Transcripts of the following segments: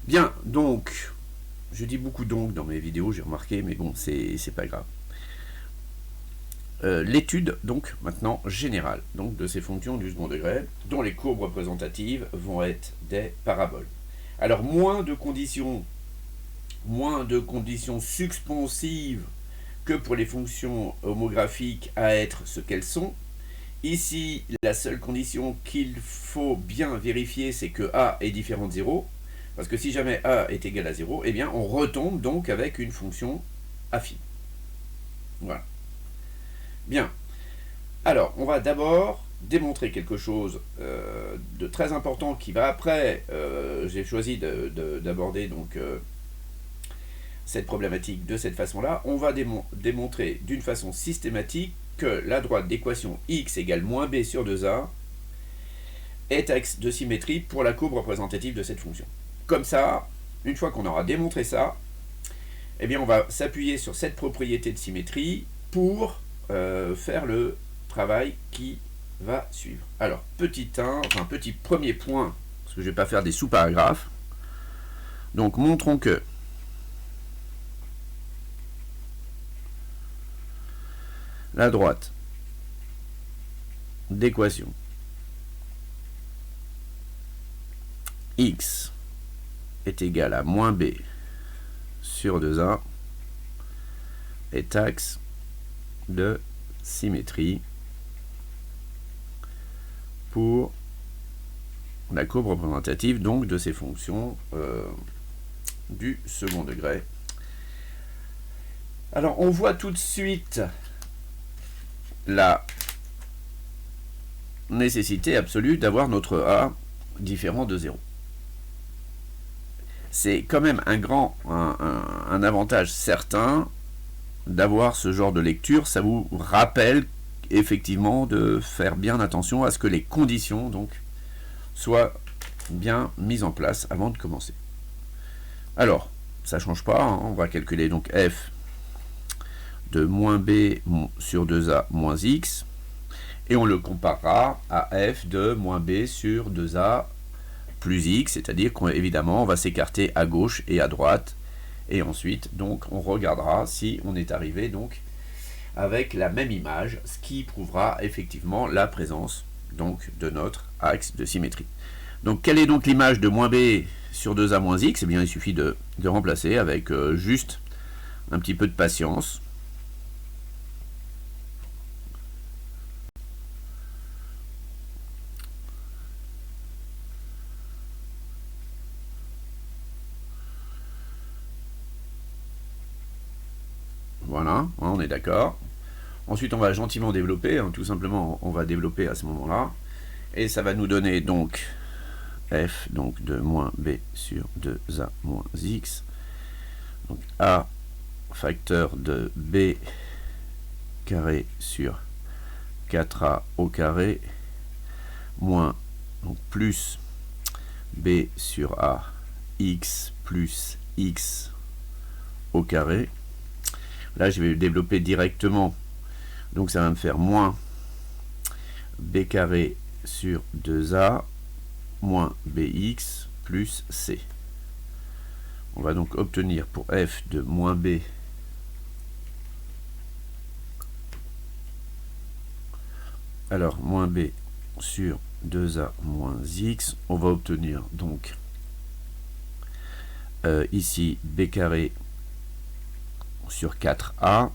Bien, donc, je dis beaucoup donc dans mes vidéos, j'ai remarqué, mais bon, c'est pas grave. L'étude, donc, maintenant, générale, donc, de ces fonctions du second degré, dont les courbes représentatives vont être des paraboles. Alors, moins de conditions suspensives que pour les fonctions homographiques à être ce qu'elles sont. Ici, la seule condition qu'il faut bien vérifier, c'est que a est différent de 0. Parce que si jamais a est égal à 0, eh bien on retombe donc avec une fonction affine. Voilà. Bien. Alors, on va d'abord démontrer quelque chose de très important qui va après. J'ai choisi d'aborder donc cette problématique de cette façon-là. On va démontrer d'une façon systématique que la droite d'équation x égale moins b sur 2a est axe de symétrie pour la courbe représentative de cette fonction. Comme ça, une fois qu'on aura démontré ça, eh bien on va s'appuyer sur cette propriété de symétrie pour faire le travail qui va suivre. Alors, petit premier point, parce que je ne vais pas faire des sous-paragraphes. Donc, montrons que la droite d'équation x est égale à moins b sur 2a est axe de symétrie pour la courbe représentative donc de ces fonctions du second degré. Alors on voit tout de suite la nécessité absolue d'avoir notre a différent de 0. C'est quand même un avantage certain d'avoir ce genre de lecture. Ça vous rappelle effectivement de faire bien attention à ce que les conditions donc soient bien mises en place avant de commencer. Alors, ça ne change pas, hein, on va calculer donc f de moins b sur 2a moins x, et on le comparera à f de moins b sur 2a plus x, c'est-à-dire qu'évidemment on va s'écarter à gauche et à droite, et ensuite donc on regardera si on est arrivé donc avec la même image, ce qui prouvera effectivement la présence donc de notre axe de symétrie. Donc quelle est donc l'image de moins b sur 2a moins x? Eh bien il suffit de remplacer avec juste un petit peu de patience. Voilà, on est d'accord. Ensuite, on va gentiment développer, hein, tout simplement, on va développer à ce moment-là. Et ça va nous donner donc f donc de moins b sur 2a moins x. Donc a facteur de b carré sur 4a au carré moins donc plus b sur a x plus x au carré. Là, je vais développer directement. Donc, ça va me faire moins b carré sur 2a moins bx plus c. On va donc obtenir pour f de moins b alors moins b sur 2a moins x. On va obtenir donc ici b carré sur 4a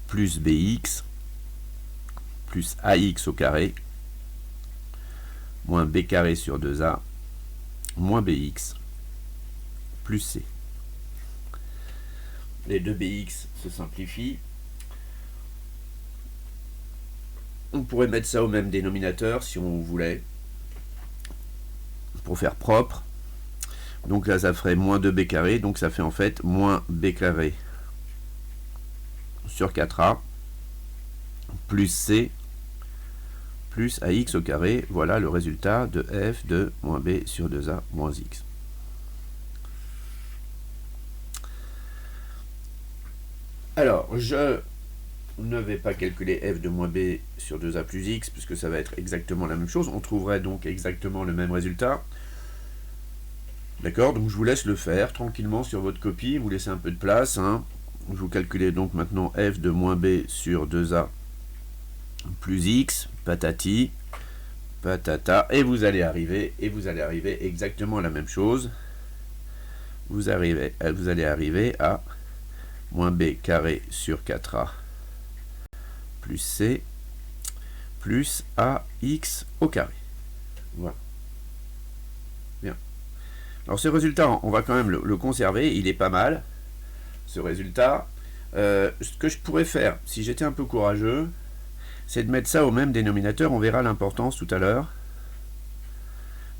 plus bx plus ax au carré moins b carré sur 2a moins bx plus c. Les deux bx se simplifient. On pourrait mettre ça au même dénominateur si on voulait, pour faire propre. Donc là, ça ferait moins 2b carré, donc ça fait en fait moins b carré sur 4a plus c plus ax au carré. Voilà le résultat de f de moins b sur 2a moins x. Alors, je ne vais pas calculer f de moins b sur 2a plus x, puisque ça va être exactement la même chose. On trouverait donc exactement le même résultat. D'accord, donc je vous laisse le faire tranquillement sur votre copie, vous laissez un peu de place. Hein. Vous calculez donc maintenant f de moins b sur 2a plus x, patati, patata, et vous allez arriver exactement à la même chose. Vous allez arriver à moins b carré sur 4a plus c plus ax au carré. Voilà. Bien. Alors ce résultat, on va quand même le conserver, il est pas mal, ce résultat. Ce que je pourrais faire, si j'étais un peu courageux, c'est de mettre ça au même dénominateur. On verra l'importance tout à l'heure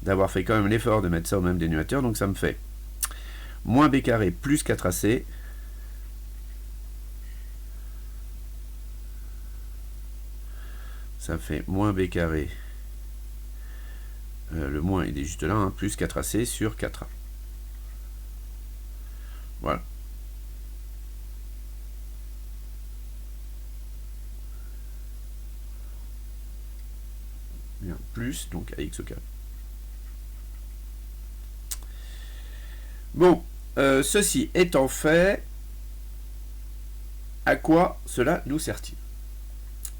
d'avoir fait quand même l'effort de mettre ça au même dénominateur. Donc ça me fait moins b carré plus 4ac ça fait moins b carré, le moins il est juste là, hein, plus 4ac sur 4a. Voilà. Bien, plus donc ax au carré. Bon, ceci étant fait, à quoi cela nous sert-il?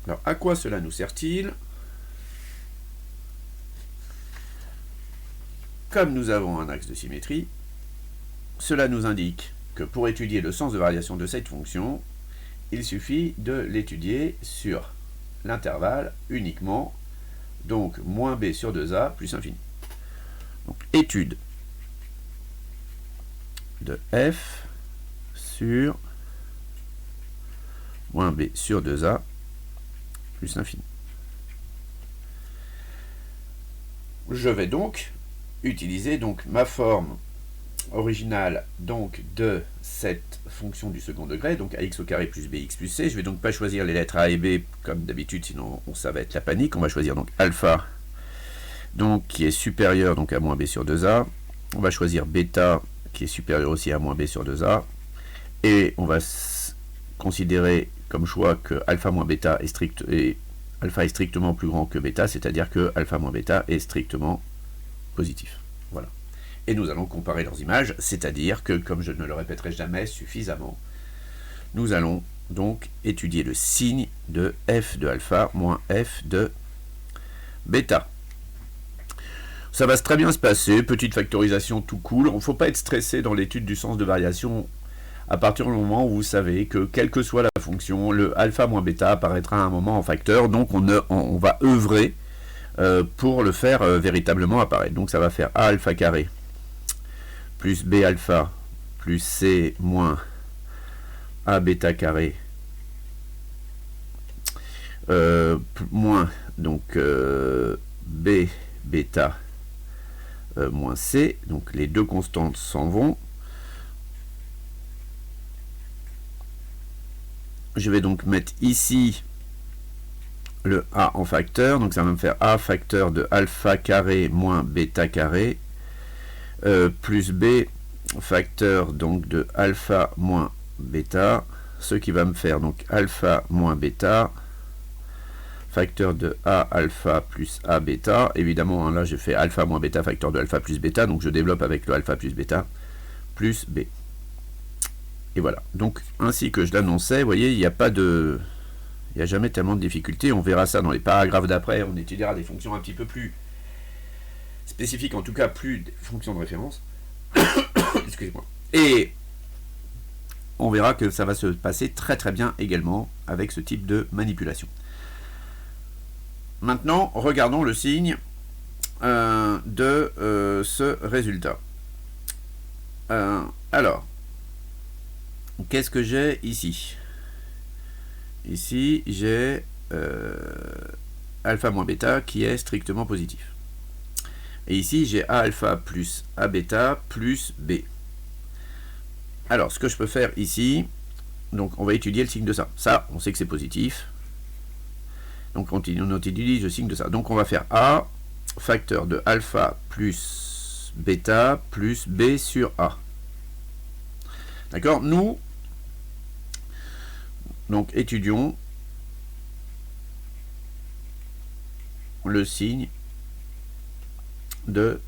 Alors, à quoi cela nous sert-il? Comme nous avons un axe de symétrie, cela nous indique que pour étudier le sens de variation de cette fonction, il suffit de l'étudier sur l'intervalle uniquement, donc moins b sur 2a plus infini. Donc, étude de f sur moins b sur 2a plus l'infini. Je vais donc utiliser donc ma forme originale donc de cette fonction du second degré, donc ax au carré plus bx plus c. Je vais donc pas choisir les lettres a et b comme d'habitude, sinon ça va être la panique. On va choisir donc alpha, donc qui est supérieur donc à moins b sur 2a. On va choisir bêta qui est supérieur aussi à moins b sur 2a. Et on va considérer comme choix que alpha moins bêta est strict et alpha est strictement plus grand que bêta, c'est-à-dire que alpha moins bêta est strictement positif. Voilà. Et nous allons comparer leurs images, c'est-à-dire que, comme je ne le répéterai jamais suffisamment, nous allons donc étudier le signe de f de alpha moins f de bêta. Ça va très bien se passer, petite factorisation tout cool. Il ne faut pas être stressé dans l'étude du sens de variation à partir du moment où vous savez que, quelle que soit la fonction, le alpha moins bêta apparaîtra à un moment en facteur, donc on va œuvrer pour le faire véritablement apparaître. Donc ça va faire a alpha carré plus b alpha plus c moins a bêta carré moins donc b bêta moins c, donc les deux constantes s'en vont. Je vais donc mettre ici le a en facteur, donc ça va me faire a facteur de alpha carré moins bêta carré plus b facteur donc de alpha moins bêta, ce qui va me faire donc alpha moins bêta facteur de a alpha plus a bêta. Évidemment, hein, là j'ai fait alpha moins bêta facteur de alpha plus bêta, donc je développe avec le alpha plus bêta plus b. Et voilà, donc ainsi que je l'annonçais, vous voyez, il n'y a jamais tellement de difficultés. On verra ça dans les paragraphes d'après, on étudiera des fonctions un petit peu plus spécifiques, en tout cas plus des fonctions de référence. Excusez-moi. Et on verra que ça va se passer très très bien également avec ce type de manipulation. Maintenant, regardons le signe de ce résultat. Alors, qu'est-ce que j'ai ici? Ici, j'ai alpha moins bêta qui est strictement positif. Et ici, j'ai a alpha plus a bêta plus b. Alors, ce que je peux faire ici, donc on va étudier le signe de ça. Ça, on sait que c'est positif. Donc on utilise le signe de ça. Donc on va faire a facteur de alpha plus bêta plus b sur a. D'accord? Nous, donc étudions le signe de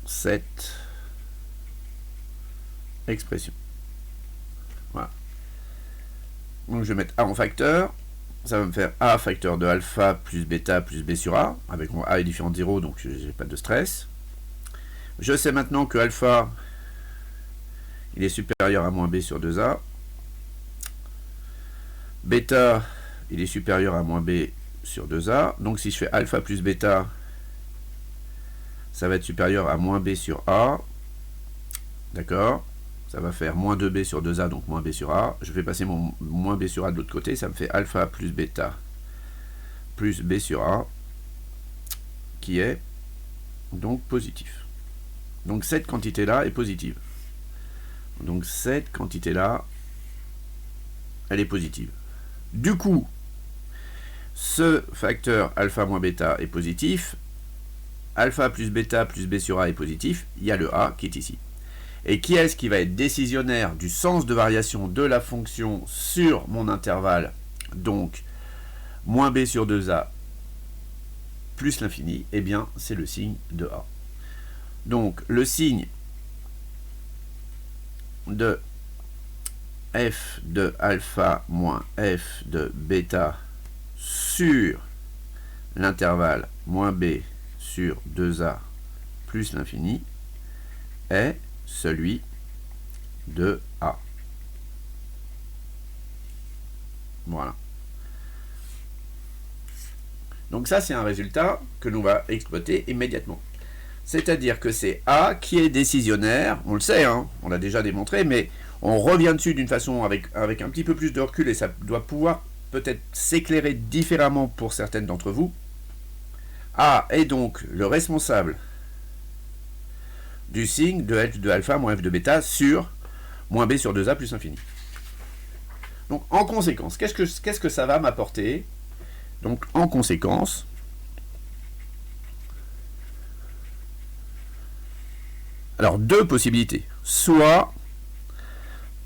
cette expression. Voilà. Donc je vais mettre A en facteur. Ça va me faire A facteur de alpha plus bêta plus B sur A. Avec mon A est différent de 0, donc j'ai pas de stress. Je sais maintenant que alpha, il est supérieur à moins B sur 2A. Bêta, il est supérieur à moins B sur 2A. Donc si je fais alpha plus bêta, ça va être supérieur à moins B sur A. D'accord? Ça va faire moins 2B sur 2A, donc moins B sur A. Je vais passer mon moins B sur A de l'autre côté. Ça me fait alpha plus bêta plus B sur A, qui est donc positif. Donc cette quantité-là est positive. Donc cette quantité-là, elle est positive. Du coup, ce facteur alpha moins bêta est positif. Alpha plus bêta plus B sur A est positif. Il y a le A qui est ici. Et qui est-ce qui va être décisionnaire du sens de variation de la fonction sur mon intervalle? Donc, moins B sur 2A plus l'infini, eh bien, c'est le signe de A. Donc, le signe de f de alpha moins f de bêta sur l'intervalle moins B sur 2A plus l'infini est celui de A. Voilà. Donc ça, c'est un résultat que l'on va exploiter immédiatement. C'est-à-dire que c'est A qui est décisionnaire, on le sait, hein, on l'a déjà démontré, mais on revient dessus d'une façon avec un petit peu plus de recul et ça doit pouvoir peut-être s'éclairer différemment pour certaines d'entre vous. A est donc le responsable du signe de f de alpha moins f de bêta sur moins b sur 2a plus infini. Donc en conséquence, qu'est-ce que ça va m'apporter? Donc en conséquence, alors deux possibilités. Soit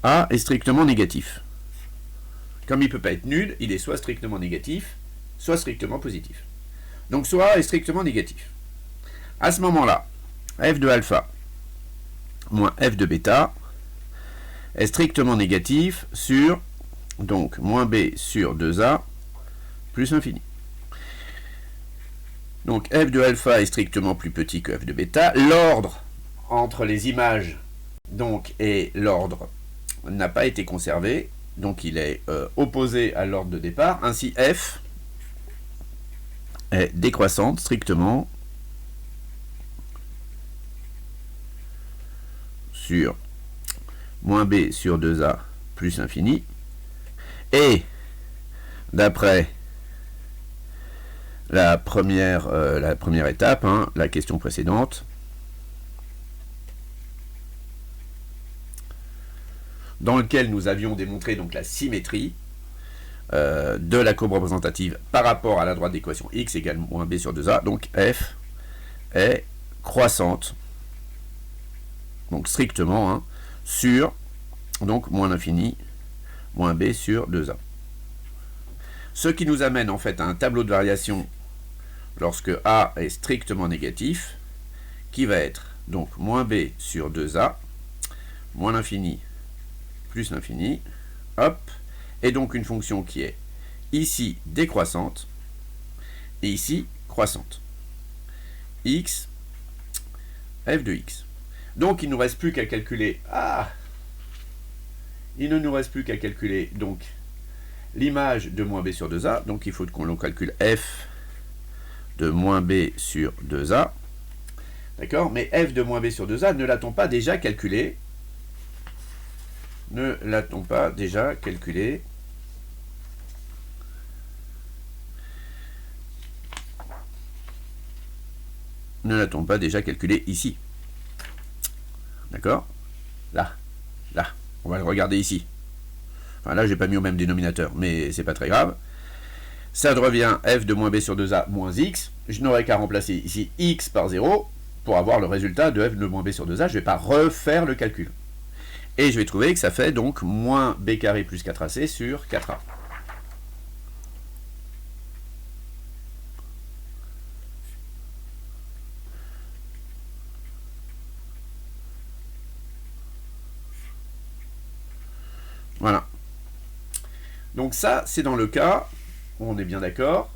A est strictement négatif. Comme il ne peut pas être nul, il est soit strictement négatif, soit strictement positif. Donc soit A est strictement négatif. À ce moment-là, f de alpha moins f de bêta est strictement négatif sur donc moins b sur 2a plus infini. Donc f de alpha est strictement plus petit que f de bêta. L'ordre entre les images donc et l'ordre n'a pas été conservé, donc il est opposé à l'ordre de départ. Ainsi f est décroissante strictement sur moins b sur 2a plus infini. Et d'après la première étape, hein, la question précédente, dans lequel nous avions démontré donc la symétrie de la courbe représentative par rapport à la droite d'équation x égale moins b sur 2a, donc f est croissante, donc strictement, hein, sur donc moins l'infini, moins b sur 2a. Ce qui nous amène en fait à un tableau de variation lorsque a est strictement négatif, qui va être donc moins b sur 2a, moins l'infini, plus l'infini, hop, et donc une fonction qui est ici décroissante, et ici croissante. X, f de x. Donc il ne nous reste plus qu'à calculer, il ne nous reste plus qu'à calculer donc l'image de moins b sur 2a, donc il faut qu'on calcule f de moins b sur 2a, d'accord, mais f de moins b sur 2a, ne l'a-t-on pas déjà calculé? Ne l'a-t-on pas déjà calculé? Ne l'a-t-on pas déjà calculé ici? D'accord? Là, on va le regarder ici. Enfin là, j'ai pas mis au même dénominateur, mais c'est pas très grave. Ça revient f de moins b sur 2a moins x. Je n'aurai qu'à remplacer ici x par 0 pour avoir le résultat de f de moins b sur 2a. Je ne vais pas refaire le calcul. Et je vais trouver que ça fait donc moins b carré plus 4ac sur 4a. Voilà. Donc ça, c'est dans le cas, on est bien d'accord,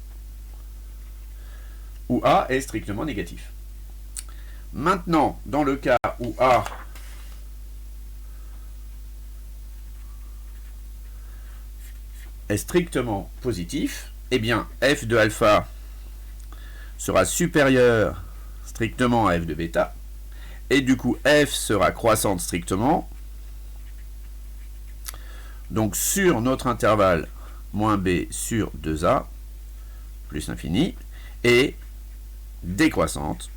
où A est strictement négatif. Maintenant, dans le cas où A est strictement positif, eh bien f de alpha sera supérieur strictement à f de bêta, et du coup f sera croissante strictement, donc sur notre intervalle moins b sur 2a plus l'infini, et décroissante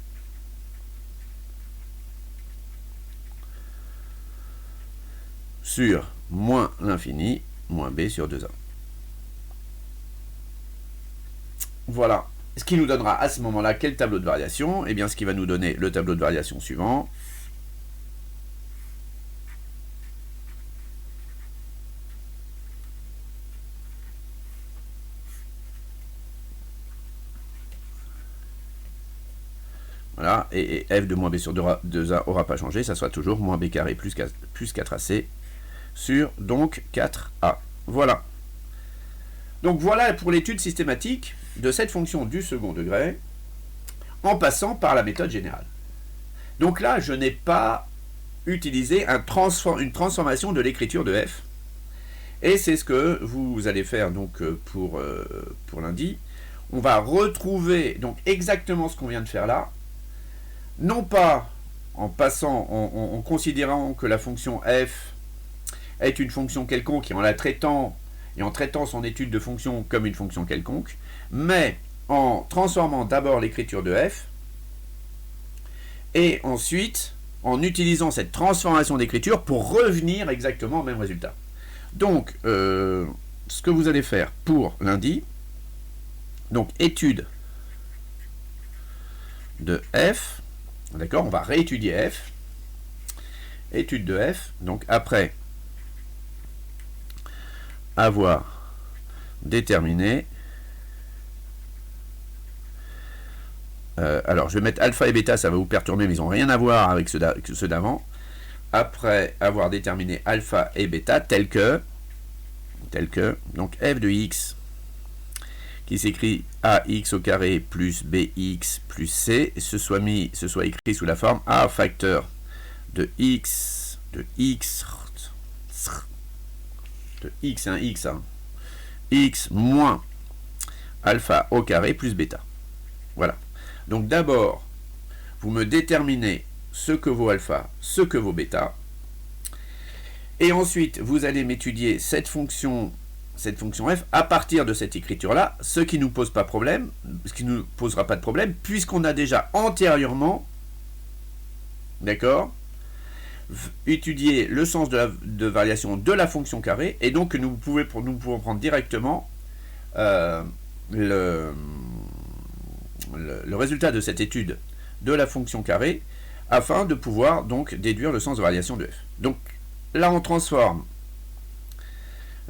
sur moins l'infini moins b sur 2a. Voilà. Ce qui nous donnera à ce moment-là quel tableau de variation? Eh bien, ce qui va nous donner le tableau de variation suivant. Voilà, et f de moins b sur 2a aura pas changé, ça sera toujours moins b carré plus 4ac sur donc 4a. Voilà. Donc voilà pour l'étude systématique de cette fonction du second degré en passant par la méthode générale. Donc là, je n'ai pas utilisé une transformation de l'écriture de f. Et c'est ce que vous allez faire donc pour lundi. On va retrouver donc exactement ce qu'on vient de faire là, non pas en passant, en considérant que la fonction f est une fonction quelconque et en la traitant et en traitant son étude de fonction comme une fonction quelconque, mais en transformant d'abord l'écriture de f et ensuite en utilisant cette transformation d'écriture pour revenir exactement au même résultat. Donc, ce que vous allez faire pour lundi, donc étude de f, d'accord, on va réétudier f, étude de f, donc après avoir déterminé, alors je vais mettre alpha et bêta, ça va vous perturber, mais ils n'ont rien à voir avec ceux d'avant. Après avoir déterminé alpha et bêta tel que donc f de x qui s'écrit ax au carré plus bx plus c ce soit écrit sous la forme a facteur de x x moins alpha au carré plus bêta. Voilà. Donc d'abord, vous me déterminez ce que vaut alpha, ce que vaut bêta, et ensuite vous allez m'étudier cette fonction f à partir de cette écriture-là, ce qui ne nous pose pas problème, ce qui ne nous posera pas de problème, puisqu'on a déjà antérieurement, d'accord, étudier le sens de variation de la fonction carré, et donc nous pouvons prendre directement le résultat de cette étude de la fonction carré afin de pouvoir donc déduire le sens de variation de f. Donc là on transforme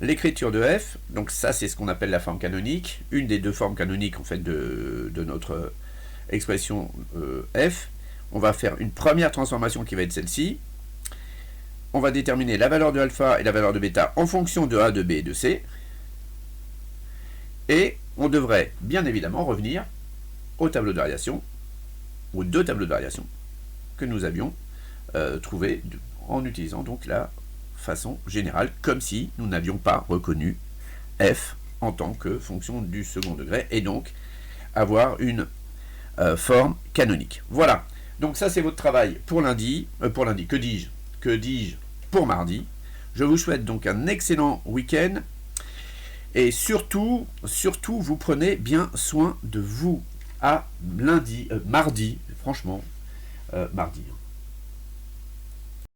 l'écriture de f, donc ça c'est ce qu'on appelle la forme canonique, une des deux formes canoniques en fait de notre expression f. On va faire une première transformation qui va être celle-ci. On va déterminer la valeur de alpha et la valeur de bêta en fonction de a, de b et de c. Et on devrait bien évidemment revenir au tableau de variation, aux deux tableaux de variation que nous avions trouvés en utilisant donc la façon générale, comme si nous n'avions pas reconnu f en tant que fonction du second degré, et donc avoir une forme canonique. Voilà, donc ça c'est votre travail pour lundi, que dis-je, pour mardi. Je vous souhaite donc un excellent week-end, et surtout, vous prenez bien soin de vous. À mardi, franchement, mardi.